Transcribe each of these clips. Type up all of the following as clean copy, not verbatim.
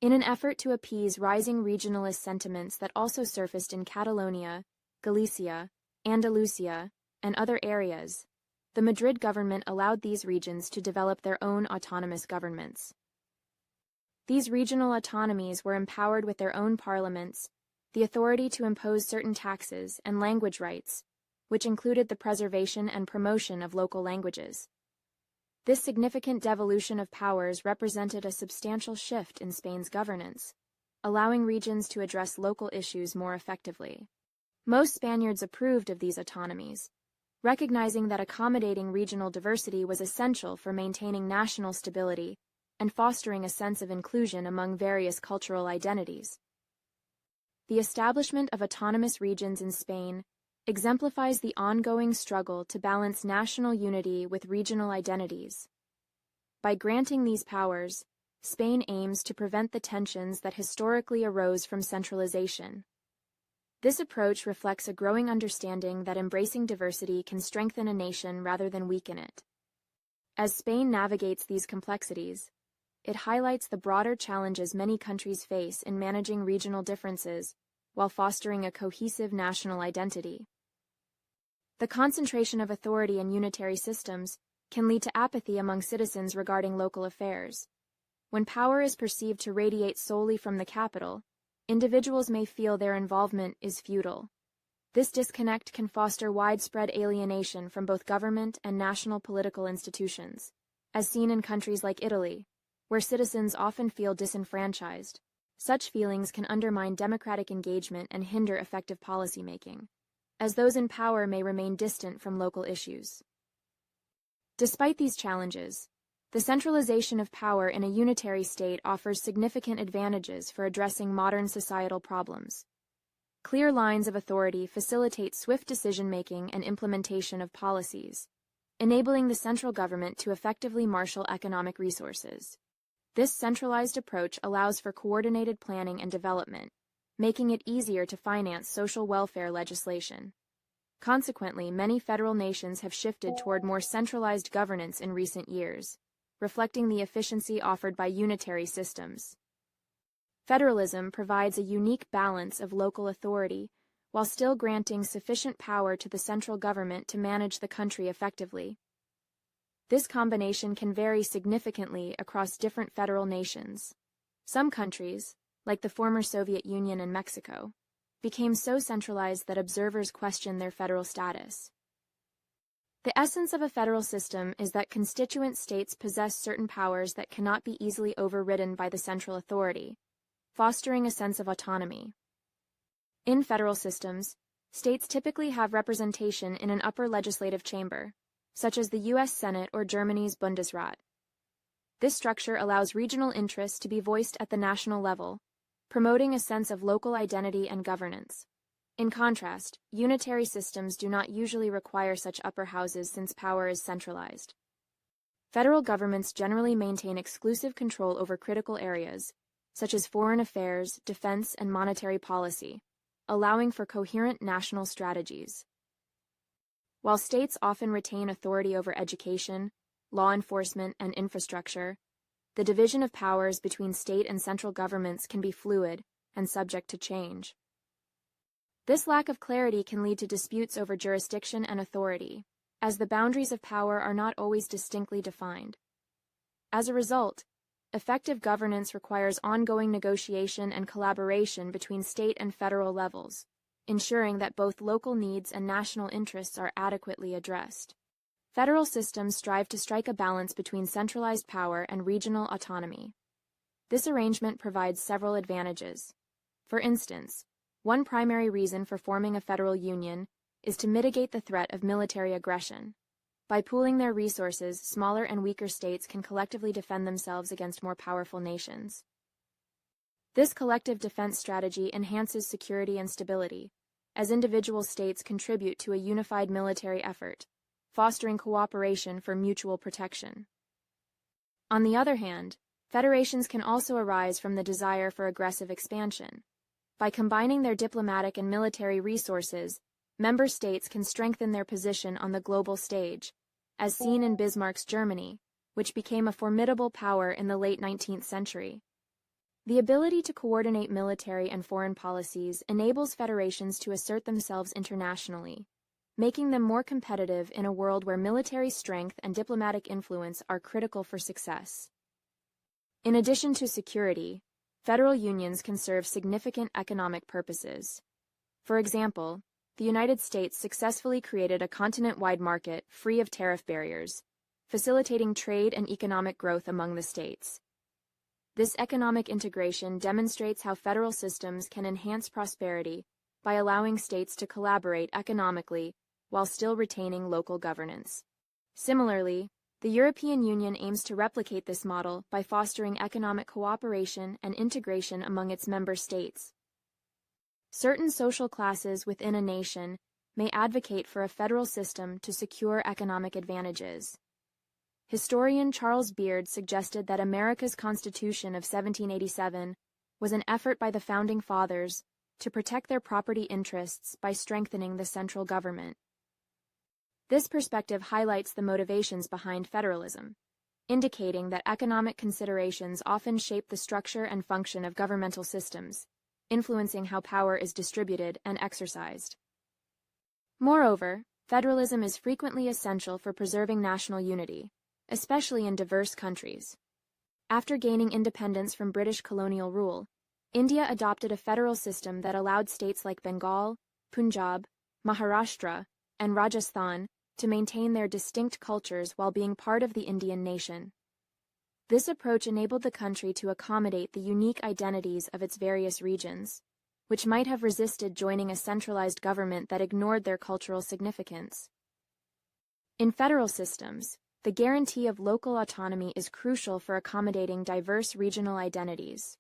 In an effort to appease rising regionalist sentiments that also surfaced in Catalonia, Galicia, Andalusia, and other areas, the Madrid government allowed these regions to develop their own autonomous governments. These regional autonomies were empowered with their own parliaments, the authority to impose certain taxes, and language rights, which included the preservation and promotion of local languages. This significant devolution of powers represented a substantial shift in Spain's governance, allowing regions to address local issues more effectively. Most Spaniards approved of these autonomies, recognizing that accommodating regional diversity was essential for maintaining national stability and fostering a sense of inclusion among various cultural identities. The establishment of autonomous regions in Spain exemplifies the ongoing struggle to balance national unity with regional identities. By granting these powers, Spain aims to prevent the tensions that historically arose from centralization. This approach reflects a growing understanding that embracing diversity can strengthen a nation rather than weaken it. As Spain navigates these complexities, it highlights the broader challenges many countries face in managing regional differences while fostering a cohesive national identity. The concentration of authority in unitary systems can lead to apathy among citizens regarding local affairs. When power is perceived to radiate solely from the capital, individuals may feel their involvement is futile. This disconnect can foster widespread alienation from both government and national political institutions, as seen in countries like Italy, where citizens often feel disenfranchised. Such feelings can undermine democratic engagement and hinder effective policymaking, as those in power may remain distant from local issues. Despite these challenges, the centralization of power in a unitary state offers significant advantages for addressing modern societal problems. Clear lines of authority facilitate swift decision-making and implementation of policies, enabling the central government to effectively marshal economic resources. This centralized approach allows for coordinated planning and development, making it easier to finance social welfare legislation. Consequently, many federal nations have shifted toward more centralized governance in recent years, reflecting the efficiency offered by unitary systems. Federalism provides a unique balance of local authority, while still granting sufficient power to the central government to manage the country effectively. This combination can vary significantly across different federal nations. Some countries, like the former Soviet Union and Mexico, became so centralized that observers question their federal status. The essence of a federal system is that constituent states possess certain powers that cannot be easily overridden by the central authority, fostering a sense of autonomy. In federal systems, states typically have representation in an upper legislative chamber, such as the U.S. Senate or Germany's Bundesrat. This structure allows regional interests to be voiced at the national level, promoting a sense of local identity and governance. In contrast, unitary systems do not usually require such upper houses since power is centralized. Federal governments generally maintain exclusive control over critical areas, such as foreign affairs, defense, and monetary policy, allowing for coherent national strategies. While states often retain authority over education, law enforcement, and infrastructure, the division of powers between state and central governments can be fluid and subject to change. This lack of clarity can lead to disputes over jurisdiction and authority, as the boundaries of power are not always distinctly defined. As a result, effective governance requires ongoing negotiation and collaboration between state and federal levels, ensuring that both local needs and national interests are adequately addressed. Federal systems strive to strike a balance between centralized power and regional autonomy. This arrangement provides several advantages. For instance, one primary reason for forming a federal union is to mitigate the threat of military aggression. By pooling their resources, smaller and weaker states can collectively defend themselves against more powerful nations. This collective defense strategy enhances security and stability, as individual states contribute to a unified military effort, fostering cooperation for mutual protection. On the other hand, federations can also arise from the desire for aggressive expansion. By combining their diplomatic and military resources, member states can strengthen their position on the global stage, as seen in Bismarck's Germany, which became a formidable power in the late 19th century. The ability to coordinate military and foreign policies enables federations to assert themselves internationally, making them more competitive in a world where military strength and diplomatic influence are critical for success. In addition to security, federal unions can serve significant economic purposes. For example, the United States successfully created a continent-wide market free of tariff barriers, facilitating trade and economic growth among the states. This economic integration demonstrates how federal systems can enhance prosperity by allowing states to collaborate economically while still retaining local governance. Similarly, the European Union aims to replicate this model by fostering economic cooperation and integration among its member states. Certain social classes within a nation may advocate for a federal system to secure economic advantages. Historian Charles Beard suggested that America's Constitution of 1787 was an effort by the Founding Fathers to protect their property interests by strengthening the central government. This perspective highlights the motivations behind federalism, indicating that economic considerations often shape the structure and function of governmental systems, influencing how power is distributed and exercised. Moreover, federalism is frequently essential for preserving national unity, especially in diverse countries. After gaining independence from British colonial rule, India adopted a federal system that allowed states like Bengal, Punjab, Maharashtra, and Rajasthan to maintain their distinct cultures while being part of the Indian nation. This approach enabled the country to accommodate the unique identities of its various regions, which might have resisted joining a centralized government that ignored their cultural significance. In federal systems, the guarantee of local autonomy is crucial for accommodating diverse regional identities.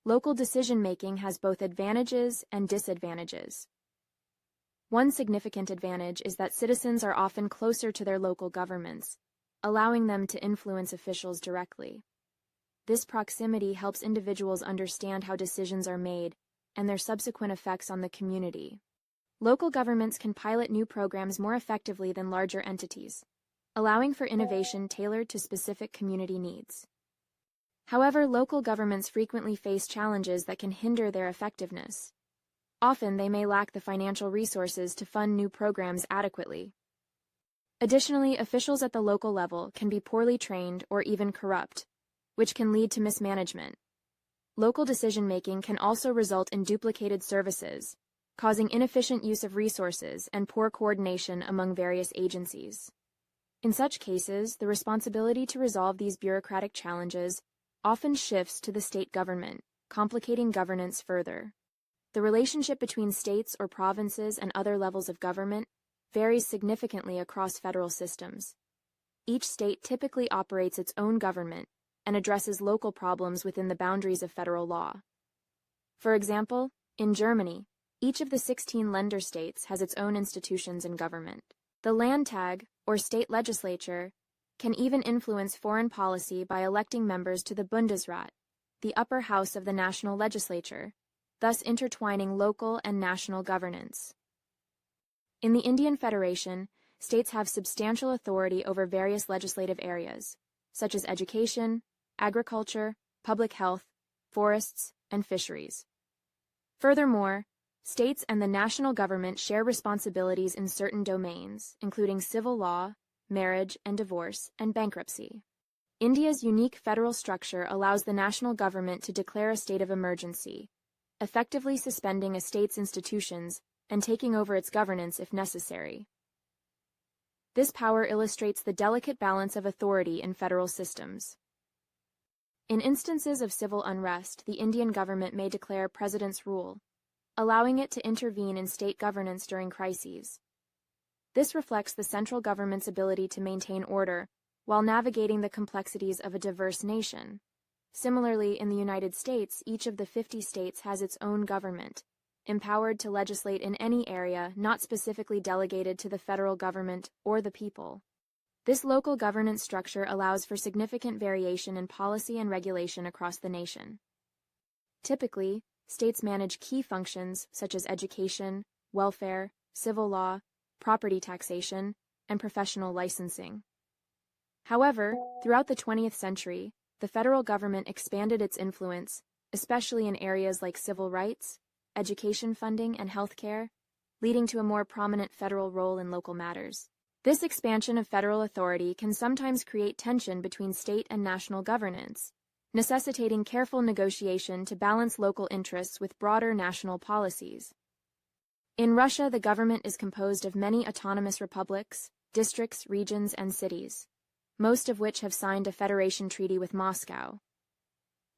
Local decision-making has both advantages and disadvantages. One significant advantage is that citizens are often closer to their local governments, allowing them to influence officials directly. This proximity helps individuals understand how decisions are made and their subsequent effects on the community. Local governments can pilot new programs more effectively than larger entities, allowing for innovation tailored to specific community needs. However, local governments frequently face challenges that can hinder their effectiveness. Often, they may lack the financial resources to fund new programs adequately. Additionally, officials at the local level can be poorly trained or even corrupt, which can lead to mismanagement. Local decision-making can also result in duplicated services, causing inefficient use of resources and poor coordination among various agencies. In such cases, the responsibility to resolve these bureaucratic challenges often shifts to the state government, complicating governance further. The relationship between states or provinces and other levels of government varies significantly across federal systems. Each state typically operates its own government and addresses local problems within the boundaries of federal law. For example, in Germany, each of the 16 Länder states has its own institutions and government. The Landtag, or state legislature, can even influence foreign policy by electing members to the Bundesrat, the upper house of the national legislature, thus intertwining local and national governance. In the Indian Federation, states have substantial authority over various legislative areas, such as education, agriculture, public health, forests, and fisheries. Furthermore, states and the national government share responsibilities in certain domains, including civil law, marriage and divorce, and bankruptcy. India's unique federal structure allows the national government to declare a state of emergency, effectively suspending a state's institutions and taking over its governance if necessary. This power illustrates the delicate balance of authority in federal systems. In instances of civil unrest, the Indian government may declare president's rule, allowing it to intervene in state governance during crises. This reflects the central government's ability to maintain order while navigating the complexities of a diverse nation. Similarly, in the United States, each of the 50 states has its own government, empowered to legislate in any area not specifically delegated to the federal government or the people. This local governance structure allows for significant variation in policy and regulation across the nation. Typically, states manage key functions such as education, welfare, civil law, property taxation, and professional licensing. However, throughout the 20th century, the federal government expanded its influence, especially in areas like civil rights, education funding, and healthcare, leading to a more prominent federal role in local matters. This expansion of federal authority can sometimes create tension between state and national governance, necessitating careful negotiation to balance local interests with broader national policies. In Russia, the government is composed of many autonomous republics, districts, regions, and cities, most of which have signed a federation treaty with Moscow.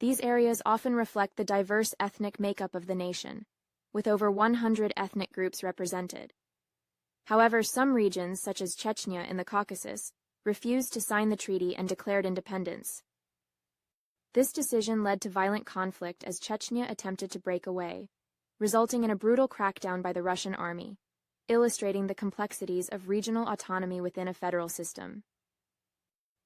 These areas often reflect the diverse ethnic makeup of the nation, with over 100 ethnic groups represented. However, some regions, such as Chechnya in the Caucasus, refused to sign the treaty and declared independence. This decision led to violent conflict as Chechnya attempted to break away, resulting in a brutal crackdown by the Russian army, illustrating the complexities of regional autonomy within a federal system.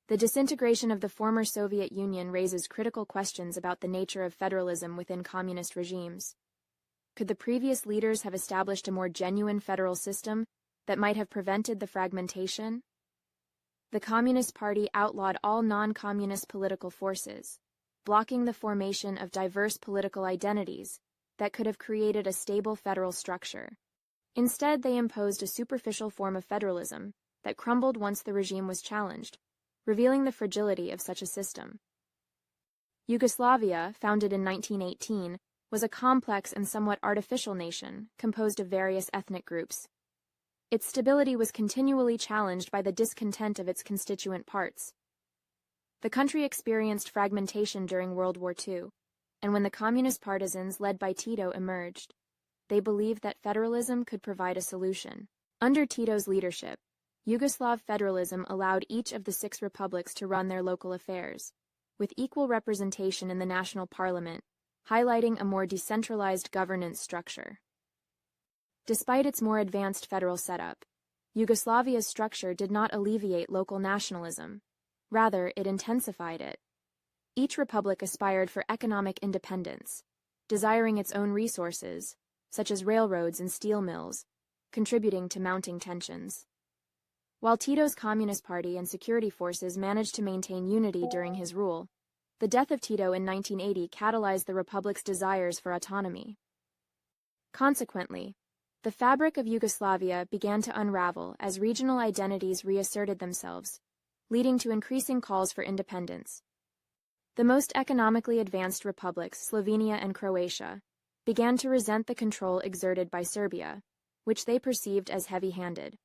The disintegration of the former Soviet Union raises critical questions about the nature of federalism within communist regimes. Could the previous leaders have established a more genuine federal system that might have prevented the fragmentation? The Communist Party outlawed all non-communist political forces, blocking the formation of diverse political identities that could have created a stable federal structure. Instead, they imposed a superficial form of federalism that crumbled once the regime was challenged, revealing the fragility of such a system. Yugoslavia, founded in 1918, was a complex and somewhat artificial nation composed of various ethnic groups. Its stability was continually challenged by the discontent of its constituent parts. The country experienced fragmentation during World War II, and when the communist partisans led by Tito emerged, they believed that federalism could provide a solution. Under Tito's leadership, Yugoslav federalism allowed each of the 6 republics to run their local affairs, with equal representation in the national parliament, highlighting a more decentralized governance structure. Despite its more advanced federal setup, Yugoslavia's structure did not alleviate local nationalism. Rather, it intensified it. Each republic aspired for economic independence, desiring its own resources, such as railroads and steel mills, contributing to mounting tensions. While Tito's Communist Party and security forces managed to maintain unity during his rule, the death of Tito in 1980 catalyzed the republic's desires for autonomy. Consequently, the fabric of Yugoslavia began to unravel as regional identities reasserted themselves, leading to increasing calls for independence. The most economically advanced republics, Slovenia and Croatia, began to resent the control exerted by Serbia, which they perceived as heavy-handed.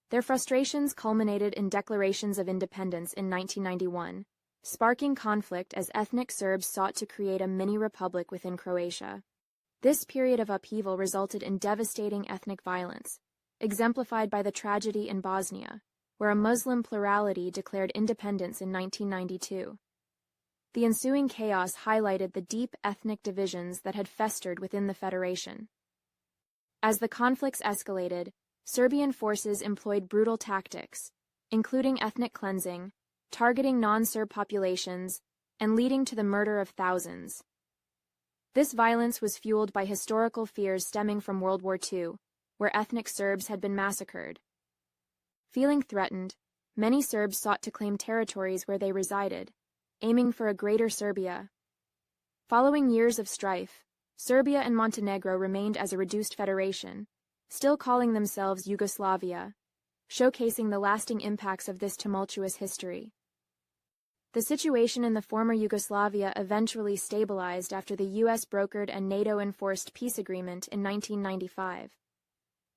Their frustrations culminated in declarations of independence in 1991, sparking conflict as ethnic Serbs sought to create a mini-republic within Croatia. This period of upheaval resulted in devastating ethnic violence, exemplified by the tragedy in Bosnia, where a Muslim plurality declared independence in 1992. The ensuing chaos highlighted the deep ethnic divisions that had festered within the federation. As the conflicts escalated, Serbian forces employed brutal tactics, including ethnic cleansing, targeting non-Serb populations, and leading to the murder of thousands. This violence was fueled by historical fears stemming from World War II, where ethnic Serbs had been massacred. Feeling threatened, many Serbs sought to claim territories where they resided, aiming for a greater Serbia. Following years of strife, Serbia and Montenegro remained as a reduced federation, still calling themselves Yugoslavia, showcasing the lasting impacts of this tumultuous history. The situation in the former Yugoslavia eventually stabilized after the U.S. brokered and NATO-enforced peace agreement in 1995.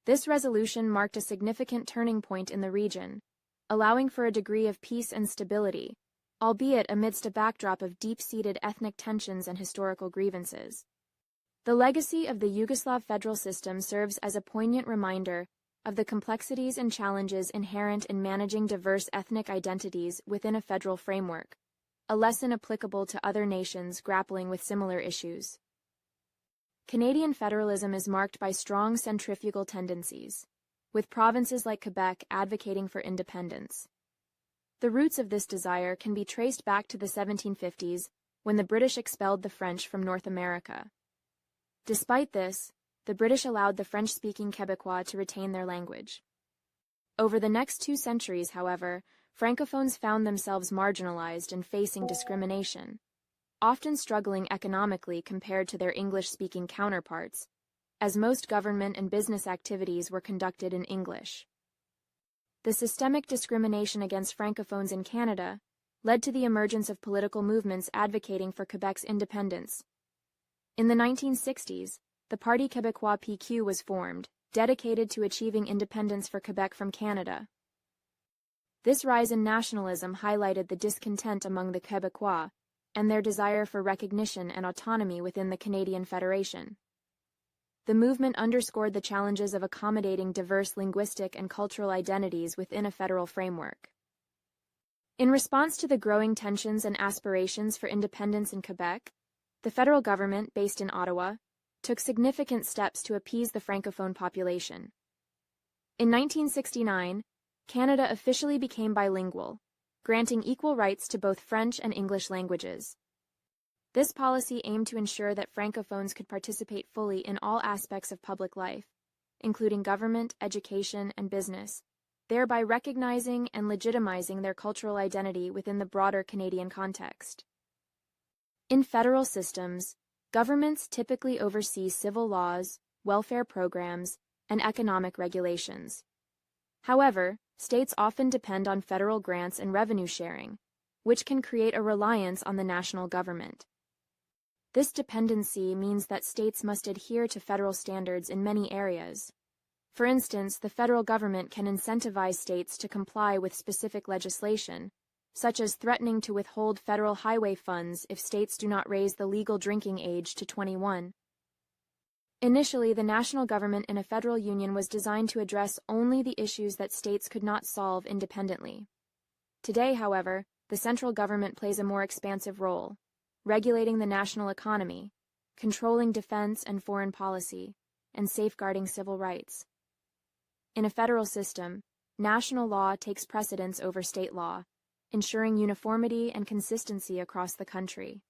This resolution marked a significant turning point in the region, allowing for a degree of peace and stability, albeit amidst a backdrop of deep-seated ethnic tensions and historical grievances. The legacy of the Yugoslav federal system serves as a poignant reminder of the complexities and challenges inherent in managing diverse ethnic identities within a federal framework, a lesson applicable to other nations grappling with similar issues. Canadian federalism is marked by strong centrifugal tendencies, with provinces like Quebec advocating for independence. The roots of this desire can be traced back to the 1750s, when the British expelled the French from North America. Despite this, the British allowed the French-speaking Quebecois to retain their language. Over the next 2 centuries, however, Francophones found themselves marginalized and facing discrimination, often struggling economically compared to their English-speaking counterparts, as most government and business activities were conducted in English. The systemic discrimination against Francophones in Canada led to the emergence of political movements advocating for Quebec's independence. In the 1960s, the Parti Québécois PQ was formed, dedicated to achieving independence for Quebec from Canada. This rise in nationalism highlighted the discontent among the Québécois and their desire for recognition and autonomy within the Canadian Federation. The movement underscored the challenges of accommodating diverse linguistic and cultural identities within a federal framework. In response to the growing tensions and aspirations for independence in Quebec, the federal government, based in Ottawa, took significant steps to appease the Francophone population. In 1969, Canada officially became bilingual, granting equal rights to both French and English languages. This policy aimed to ensure that Francophones could participate fully in all aspects of public life, including government, education, and business, thereby recognizing and legitimizing their cultural identity within the broader Canadian context. In federal systems, governments typically oversee civil laws, welfare programs, and economic regulations. However, states often depend on federal grants and revenue sharing, which can create a reliance on the national government. This dependency means that states must adhere to federal standards in many areas. For instance, the federal government can incentivize states to comply with specific legislation, such as threatening to withhold federal highway funds if states do not raise the legal drinking age to 21. Initially, the national government in a federal union was designed to address only the issues that states could not solve independently. Today, however, the central government plays a more expansive role, regulating the national economy, controlling defense and foreign policy, and safeguarding civil rights. In a federal system, national law takes precedence over state law, ensuring uniformity and consistency across the country.